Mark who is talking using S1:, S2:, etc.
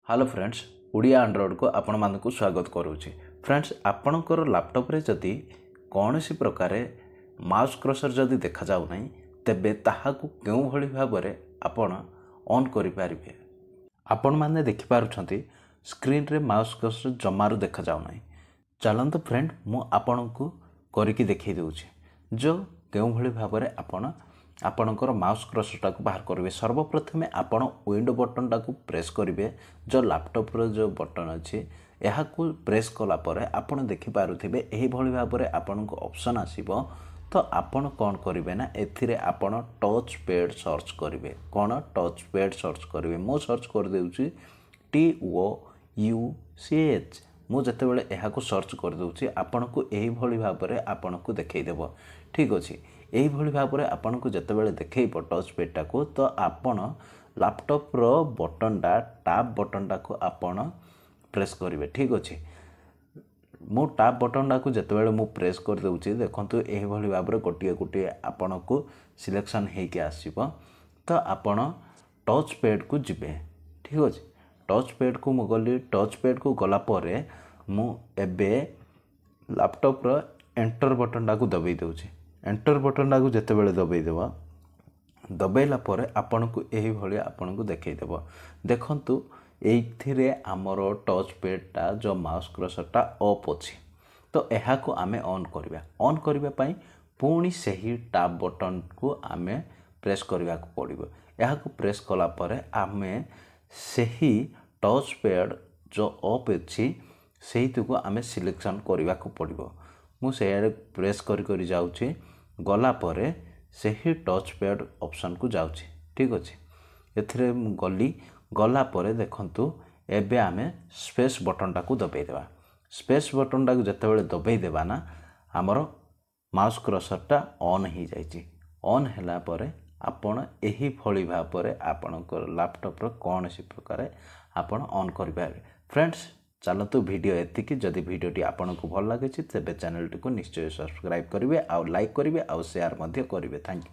S1: Hello friends Odia Android को आपण मानक स्वागत करुच्ची। फ्रेंड्स आपणकर लैपटॉप रे जदि कौन सी प्रकार माउस क्रसर जदि देखा जाऊ नहीं तेबे ताहाकु केउ भली भाबरे आपण ऑन करि पारिबे। आपण माने देखि पारुछंती स्क्रीन रे माउस क्रसर जमारू देखा जाऊ नहीं। चलंतु फ्रेंड मु आपणकु करिकि देखै देउछि जो केउ भली भाबरे आपणकर माउस क्रसर को बाहर करेंगे। सर्वप्रथमे आपण विंडो बटन टाक प्रेस करेंगे। जो लैपटॉप रो जो बटन अच्छी यह प्रेस कलापर आपड़ देखिपे यही भाव में आपन को ऑप्शन आसीबो। तो आपण कौन करेंगे ना एथिरे आपण टच पैड सर्च करेंगे। कौन टच पैड सर्च करेंगे मु सर्च कर देउछि TOUCH। मु जतेबेले यह सर्च कर दूसरी आपण को यही भाव में आपन को देखईदेव। ठीक अच्छे यही भाव में आपन को जितेबाला देखब टच पैड को तो आपण लैपटॉप रो बटन टैप बटन को आपण प्रेस करेंगे। ठीक अच्छे मु टैप बटन को जितेबाला मु प्रेस कर दूसरी देखु यही भाव में गोटे गोटे आपण को सिलेक्शन होके आसब। तो आपण टच पैड को जिबे। ठीक अच्छे टच पैड को मु गली टच पैड को गलापर मु एबे लैपटॉप रो एंटर बटन को दबाई दूसरी। एंटर बटन को जितेबाला दबाईदेव दबाइला आपण को यही भाई आपन को देखईदेव। देखंतु एथिरे आमर टच पैडटा जो माउस क्रसरटा ऑफ अच्छी। तो यह को आमे ऑन करवा। ऑन करने पाई पुणी सही टैप बटन को आमे प्रेस करने को पड़ो। यह को प्रेस कलापर आमे सही टच पैड जो ऑफ अच्छी से को आमे सिलेक्शन करने को पड़ो। मुझे प्रेस करी जाऊँगी गला परे सही टच पैड ऑप्शन को जाऊँगी। ठीक अच्छे एथिरे गली गला परे देखंतु एबे आमे स्पेस बटन टाकू दबाईदेवा। स्पेस बटन टाकू जितेबाला दबाईदेवा ना आमर माउस क्रसरटा ऑन हो जाइए। ऑन हैला परे आपण यही भली भाव में आपणकर लैपटॉप रो कौन सी प्रकार आपण ऑन करें। फ्रेंड्स चलतु वीडियो एतिकी। जदि वीडियोटी आपन को भल लगे तेज चैनल टी को निश्चय सब्सक्राइब करेंगे, आउ लाइक करेंगे, आउ शेयर करेंगे। Thank you.